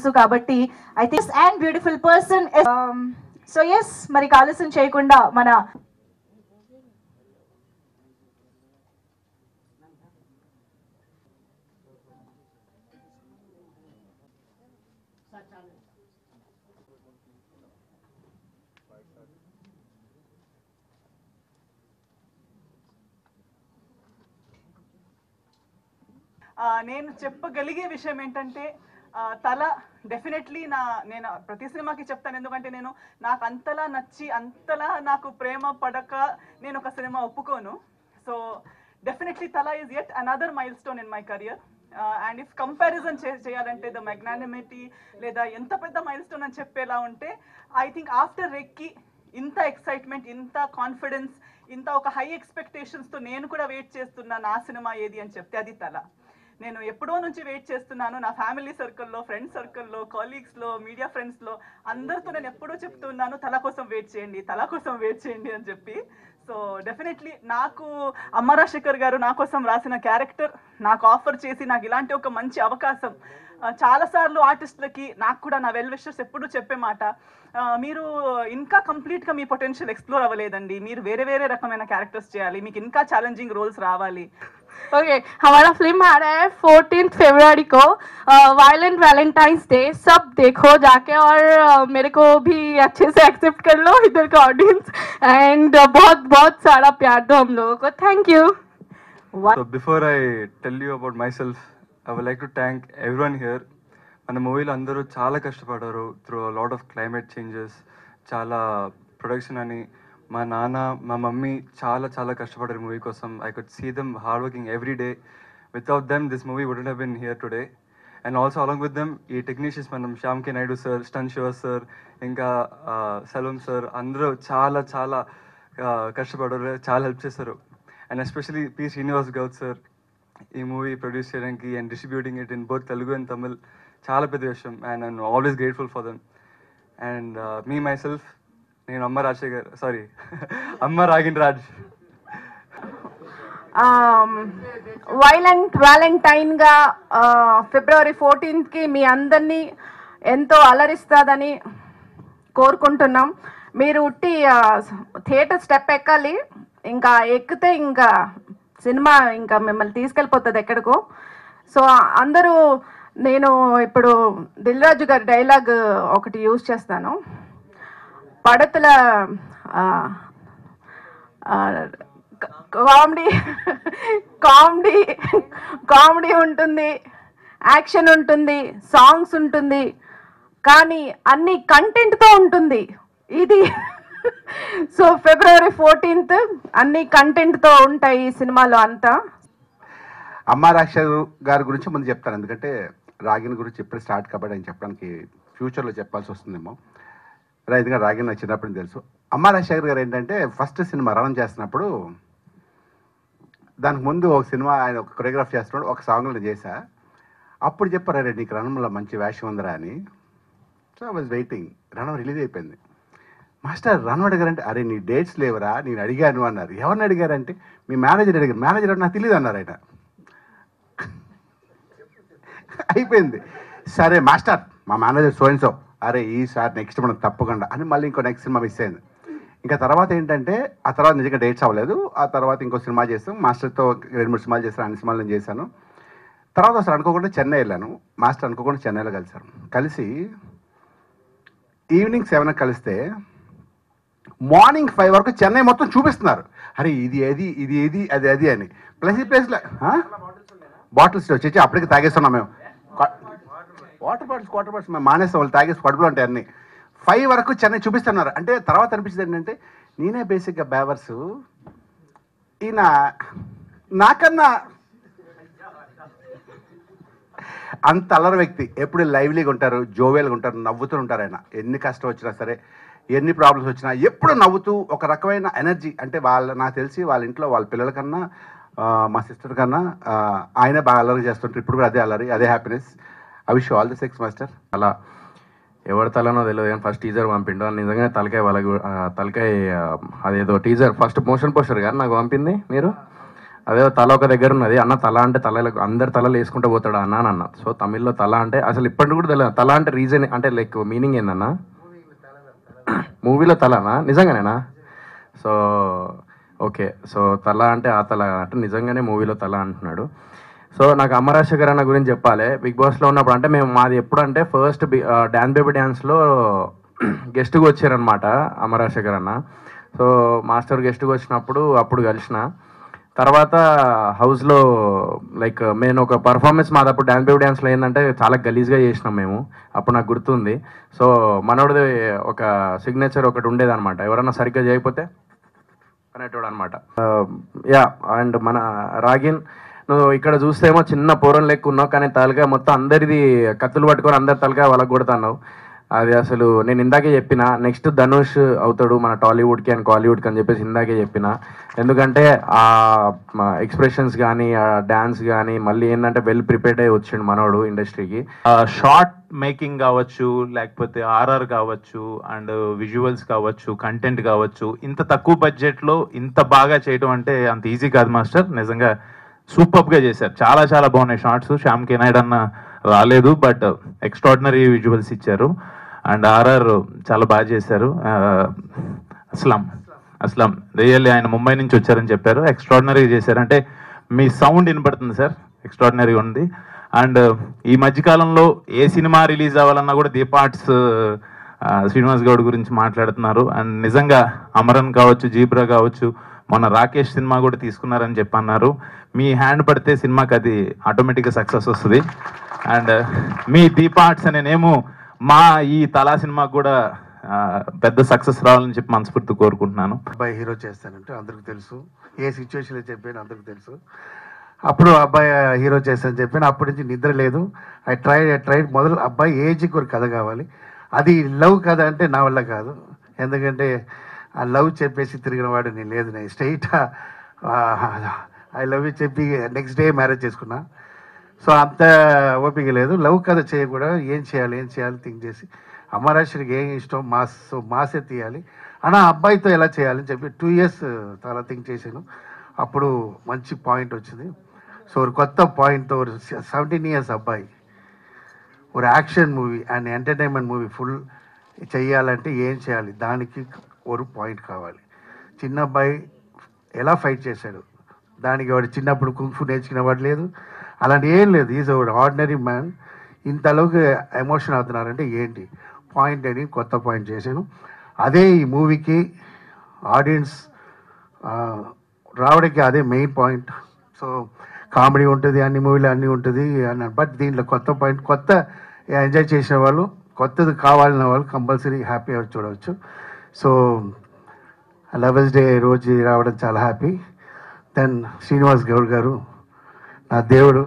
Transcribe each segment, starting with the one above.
తెలుసు కాబట్టి I think and beautiful person. So yes, మరి ఆలస్యం చేయకుండా మన నేను చెప్పగలిగే విషయం ఏంటంటే తల డెఫినెట్లీ నేను ప్రతి సినిమాకి చెప్తాను, ఎందుకంటే నాకు అంతలా నచ్చి అంతలా నాకు ప్రేమ పడక నేను ఒక సినిమా ఒప్పుకోను. సో డెఫినెట్లీ తల is yet another mile stone in my career. And if comparison చేయాలంటే ద మ్యాగ్నానిమిటీ లేదా ఎంత పెద్ద మైల్ స్టోన్ అని చెప్పేలా ఉంటే ఐ థింక్ ఆఫ్టర్ రెక్కి ఇంత ఎక్సైట్మెంట్, ఇంత కాన్ఫిడెన్స్, ఇంత ఒక హై ఎక్స్పెక్టేషన్స్తో నేను కూడా వెయిట్ చేస్తున్నా నా సినిమా ఏది అని చెప్తే అది తల. నేను ఎప్పుడో నుంచి వెయిట్ చేస్తున్నాను. నా ఫ్యామిలీ సర్కిల్లో, ఫ్రెండ్స్ సర్కిల్లో, కాలీగ్స్లో, మీడియా ఫ్రెండ్స్లో అందరితో నేను ఎప్పుడూ చెప్తున్నాను తల కోసం వెయిట్ చేయండి, తల కోసం వెయిట్ చేయండి అని చెప్పి. సో డెఫినెట్లీ నాకు అమ్మ రాజశేఖర్ గారు నా కోసం రాసిన క్యారెక్టర్ నాకు ఆఫర్ చేసి నాకు ఇలాంటి ఒక మంచి అవకాశం, చాలాసార్లు ఆర్టిస్టులకి నాకు కూడా నా వెల్ విషర్స్ ఎప్పుడూ చెప్పే మాట, మీరు ఇంకా కంప్లీట్గా మీ పొటెన్షియల్ ఎక్స్ప్లోర్ అవ్వలేదండి, మీరు వేరే వేరే రకమైన క్యారెక్టర్స్ చేయాలి, మీకు ఇంకా ఛాలెంజింగ్ రోల్స్ రావాలి. ओके हमारा फिल्म आ रहा है 14 फरवरी को, वायलेंट वैलेंटाइंस डे. सब देखो जाके और मेरे को भी अच्छे से एक्सेप्ट कर लो इधर का ऑडियंस, एंड बहुत बहुत सारा प्यार दो हम लोगों को. Thank you. So before I tell you about myself, I would like to thank everyone here. మన మూవీలో అందరూ చాలా కష్టపడ్డారు through lot of climate changes, చాలా ప్రొడక్షన్ అని. మా నాన్న, మా మమ్మీ చాలా చాలా కష్టపడ్డారు మూవీ కోసం. I could see them hard working every day. Without them this movie wouldn't have been here today. And also along with them ఈ టెక్నీషియన్స్, మనం Shyam K Naidu sir, Stun Siva sir, ఇంకా సలోం సార్, అందరూ చాలా చాలా కష్టపడ్డారు, చాలా హెల్ప్ చేశారు. And especially P Srinivas Goud sir ఈ మూవీ ప్రొడ్యూస్ చేయడానికి and distributing it in both Telugu and Tamil చాలా పెద్ద విషయం. And I'm always grateful for them. And me my self, నేను అమ్మ రాజశేఖర్, సారీ అమ్మ రాగిన్ రాజ్. వైలెంట్ వ్యాలంటైన్గా ఫిబ్రవరి 14కి మీ అందరినీ ఎంతో అలరిస్తుందని కోరుకుంటున్నాం. మీరు ఉట్టి థియేటర్ స్టెప్ ఎక్కాలి, ఇంకా ఎక్కితే ఇంకా సినిమా ఇంకా మిమ్మల్ని తీసుకెళ్ళిపోతుంది ఎక్కడికో. సో అందరూ, నేను ఇప్పుడు దిల్ రాజు గారి డైలాగ్ ఒకటి యూజ్ చేస్తాను. పడతల కామెడీ కామెడీ కామెడీ ఉంటుంది, యాక్షన్ ఉంటుంది, సాంగ్స్ ఉంటుంది, కానీ అన్ని కంటెంట్తో ఉంటుంది ఇది. సో ఫిబ్రవరి 14th అన్ని కంటెంట్తో ఉంటాయి ఈ సినిమాలో అంతా. అమ్మ రాజశేఖర్ గారి గురించి ముందు చెప్తాను, ఎందుకంటే రాగిన్ గురించి ఎప్పుడు స్టార్ట్ కాబట్టి ఆయన చెప్పడానికి ఫ్యూచర్లో చెప్పాల్సి వస్తుందేమో. ఎందుకంటే రాగిన్ నాకు చిన్నప్పుడు తెలుసు. అమ్మ రాజశేఖర్ గారు ఏంటంటే ఫస్ట్ సినిమా రన్ చేస్తున్నప్పుడు, దానికి ముందు ఒక సినిమా ఆయన ఒక కొరియోగ్రాఫ్ చేస్తున్నాడు, ఒక సాంగ్లో నేను చేశా. అప్పుడు చెప్పారు, అరే నీకు రణంలో మంచి వేషం ఉందిరా అని. So I was waiting. Ranam release అయిపోయింది. మాస్టర్ రణం అడిగారంటే, అరే నీ డేట్స్ లేవరా, నేను అడిగాను అన్నారు. ఎవరిని అడిగారంటే మీ మేనేజర్ అడిగారు. మేనేజర్ నాకు తెలియదు అన్నారు ఆయన. అయిపోయింది. సరే మాస్టర్ మా మేనేజర్ సో, అరే ఈసారి నెక్స్ట్ మనం తప్పకుండా అని మళ్ళీ ఇంకో నెక్స్ట్ సినిమా మిస్ అయింది. ఇంకా తర్వాత ఏంటంటే ఆ తర్వాత నిజంగా డేట్స్ అవ్వలేదు. ఆ తర్వాత ఇంకో సినిమా చేస్తాం, మాస్టర్తో 2-3 సినిమాలు చేశాను, అన్ని సినిమాలు నేను చేశాను. తర్వాత అసలు అనుకోకుండా చెన్నై వెళ్ళాను. మాస్టర్ అనుకోకుండా చెన్నైలో కలిశారు. కలిసి ఈవినింగ్ 7 కలిస్తే మార్నింగ్ 5 వరకు చెన్నై మొత్తం చూపిస్తున్నారు. అరే ఇది ఏది, ఇది ఏది, అది అది అని. ప్లస్ ఈ ప్లేస్లో బాటిల్స్ వచ్చి అప్పటికి తాగేస్తున్నాం మేము. వాటర్ బాటిల్స్ మేము మానేస్తాం, వాళ్ళు తాగేసి కడుపులో ఉంటాయి అన్నీ. 5 వరకు చెన్నై చూపిస్తున్నారు. అంటే తర్వాత అనిపించింది ఏంటంటే నేనే బేసిక్గా బేవర్సు, ఈయన నాకన్నా అంత అల్లరి వ్యక్తి. ఎప్పుడు లైవ్లీగా ఉంటారు, జోవేల్గా ఉంటారు, నవ్వుతూ ఉంటారు ఆయన. ఎన్ని కష్టం వచ్చినా సరే, ఎన్ని ప్రాబ్లమ్స్ వచ్చినా ఎప్పుడు నవ్వుతూ ఒక రకమైన ఎనర్జీ. అంటే నాకు తెలిసి వాళ్ళ ఇంట్లో వాళ్ళ పిల్లల కన్నా మా సిస్టర్ కన్నా ఆయనే బాగా అల్లరి చేస్తుంటారు. ఇప్పుడు కూడా అదే అల్లరి, అదే happiness. I wish all the success master. అలా ఎవరి తలనో తెలియదు కానీ ఫస్ట్ టీజర్ పంపిండు. నిజంగా తలకాయ వాళ్ళకి తలకాయ అదేదో టీజర్ ఫస్ట్ మోషన్ పోస్టర్ కానీ నాకు పంపింది మీరు. అదే తల ఒక దగ్గర ఉన్నది అన్న, తల అంటే తలలో అందరు తలలు వేసుకుంటూ పోతాడు అన్న అని అన్న. సో తమిళ్లో తల అంటే అసలు ఇప్పటికి కూడా తెలియదు. తల అంటే రీజన్ అంటే లైక్ మీనింగ్ ఏందన్నా? మూవీలో తలనా? నిజంగానేనా? సో ఓకే, సో తల అంటే ఆ తల అంటే నిజంగానే మూవీలో తల అంటున్నాడు. సో నాకు అమరాశేఖర్ అన్న గురించి చెప్పాలి. బిగ్ బాస్లో ఉన్నప్పుడు అంటే మేము మాది ఎప్పుడు అంటే ఫస్ట్ డ్యాన్స్ బేబీ డ్యాన్స్లో గెస్ట్గా వచ్చారనమాట అమరాశేఖర్ అన్న. సో మాస్టర్ గెస్ట్గా వచ్చినప్పుడు అప్పుడు కలిసిన తర్వాత హౌస్లో లైక్ నేను ఒక పర్ఫార్మెన్స్ మాది అప్పుడు డ్యాన్స్ బేబీ డ్యాన్స్లో ఏంటంటే చాలా గలీజ్గా చేసినాం మేము. అప్పుడు నాకు గుర్తుంది. సో మనోడిది ఒక సిగ్నేచర్ ఒకటి ఉండేదన్నమాట, ఎవరన్నా సరిగ్గా చేయకపోతే అనేటోడు అనమాట. యా, అండ్ మన రాగిన్ నువ్వు ఇక్కడ చూస్తేమో చిన్న పోరం లెక్క ఉన్నావు, కానీ తలగా మొత్తం అందరిది కత్తులు పట్టుకొని అందరి తలగా వాళ్ళకి కొడుతున్నావు. అది అసలు నేను ఇందాకే చెప్పిన, నెక్స్ట్ ధనుష్ అవుతాడు మన టాలీవుడ్కి అండ్ కాలీవుడ్కి అని చెప్పేసి ఇందాకే చెప్పిన. ఎందుకంటే ఆ ఎక్స్ప్రెషన్స్ కానీ ఆ డ్యాన్స్ కానీ మళ్ళీ ఏంటంటే వెల్ ప్రిపేర్డ్ అయ్యి వచ్చిండు మనోడు ఇండస్ట్రీకి. షార్ట్ మేకింగ్ కావచ్చు, లేకపోతే ఆర్ఆర్ కావచ్చు, అండ్ విజువల్స్ కావచ్చు, కంటెంట్ కావచ్చు, ఇంత తక్కువ బడ్జెట్లో ఇంత బాగా చేయడం అంటే అంత ఈజీ కాదు మాస్టర్. నిజంగా సూపర్గా చేశారు. చాలా చాలా బాగున్నాయి షార్ట్స్. శ్యామ్ కే నాయుడు అన్న రాలేదు, బట్ ఎక్స్ట్రాడినరీ విజువల్స్ ఇచ్చారు. అండ్ ఆర్ఆర్ చాలా బాగా చేశారు. అస్లాం రియల్లీ ఆయన ముంబై నుంచి వచ్చారని చెప్పారు, ఎక్స్ట్రాడినరీ చేశారు. అంటే మీ సౌండ్ వినపడుతుంది సార్, ఎక్స్ట్రాడినరీగా ఉంది. అండ్ ఈ మధ్యకాలంలో ఏ సినిమా రిలీజ్ అవ్వాలన్నా కూడా దీపార్ట్స్ శ్రీనివాస్ గౌడ్ గురించి మాట్లాడుతున్నారు. అండ్ నిజంగా అమరన్ కావచ్చు, జీబ్రా కావచ్చు, మన రాకేష్ సినిమా కూడా తీసుకున్నారని చెప్పన్నారు. మీ హ్యాండ్ పడితే సినిమాకి అది ఆటోమేటిక్గా సక్సెస్ వస్తుంది. అండ్ మీ దీపార్ట్స్ అనే నేము మా ఈ తలా సినిమాకు కూడా పెద్ద సక్సెస్ రావాలని చెప్పి మనస్ఫూర్తి కోరుకుంటున్నాను. అబ్బాయి హీరో చేస్తానంటే అందరికి తెలుసు, ఏ సిచ్యువేషన్లో చెప్పాను అందరికి తెలుసు. అప్పుడు అబ్బాయి హీరో చేస్తానని చెప్పాను. అప్పటి నుంచి నిద్ర లేదు. ఐ ట్రైడ్ మొదలు అబ్బాయి ఏజ్కి ఒక కథ కావాలి. అది లవ్ కథ అంటే నా వల్ల కాదు, ఎందుకంటే ఆ లవ్ చెప్పేసి తిరిగిన వాడు నేను లేదు. నేను స్ట్రైట్ ఐ లవ్ యూ చెప్పి నెక్స్ట్ డే మ్యారేజ్ చేసుకున్నా. సో అంత ఓపిక లేదు. లవ్ కథ చేయకూడదు, ఏం చేయాలి థింక్ చేసి అమరాశ్వరికి ఏం ఇష్టం మాసే తీయాలి అన్న అబ్బాయితో ఎలా చేయాలని చెప్పి 2 years చాలా థింక్ చేశాను. అప్పుడు మంచి పాయింట్ వచ్చింది. సో ఒక కొత్త పాయింట్తో ఒక 17 years అబ్బాయి ఒక action movie and entertainment movie full చేయాలంటే ఏం చేయాలి, దానికి ఒక పాయింట్ కావాలి. చిన్న అబ్బాయి ఎలా ఫైట్ చేశాడు, దానికి వాడు చిన్నప్పుడు కుంఫు నేర్చుకునే వాడు లేదు, అలాంటి ఏం లేదు. ఈజ్ ఒక ఆర్డినరీ మ్యాన్. ఇంతలోకి ఎమోషన్ అవుతున్నారంటే ఏంటి పాయింట్ అని కొత్త పాయింట్ చేశాను. అదే ఈ మూవీకి ఆడియన్స్ రావడానికి అదే మెయిన్ పాయింట్. సో కామెడీ ఉంటుంది, అన్ని మూవీలు అన్నీ ఉంటుంది అన్నాను. బట్ దీంట్లో కొత్త పాయింట్, కొత్త ఎంజాయ్ చేసిన వాళ్ళు, కొత్తది కావాలన్న వాళ్ళు కంపల్సరీ హ్యాపీగా చూడవచ్చు. సో లవర్స్ డే రోజు రావడం చాలా హ్యాపీ. దెన్ శ్రీనివాస్ గౌడ్ గారు నా దేవుడు.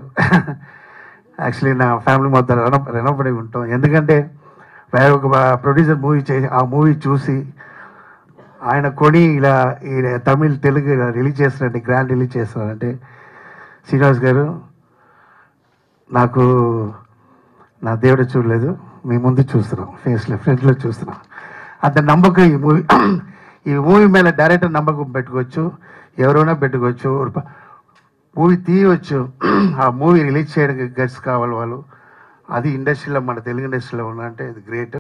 యాక్చువల్లీ నా ఫ్యామిలీ మొత్తం రుణపడి ఉంటాం. ఎందుకంటే ఒక ప్రొడ్యూసర్ మూవీ చేసి ఆ మూవీ చూసి ఆయన కొని ఇలా ఈ తమిళ్ తెలుగు ఇలా రిలీజ్ చేస్తున్నారంటే, గ్రాండ్ రిలీజ్ చేస్తున్నారంటే శ్రీనివాస్ గారు నాకు నా దేవుడు చూడలేదు, మీ ముందు చూస్తున్నాం, ఫ్రంట్లో చూస్తున్నాం. అంత నమ్మకం ఈ మూవీ మీద డైరెక్టర్ నమ్మకం పెట్టుకోవచ్చు, ఎవరైనా పెట్టుకోవచ్చు, మూవీ తీయవచ్చు. ఆ మూవీ రిలీజ్ చేయడానికి గట్స్ కావాలి వాళ్ళు. అది ఇండస్ట్రీలో మన తెలుగు ఇండస్ట్రీలో ఉన్నంటే ఇది గ్రేట్.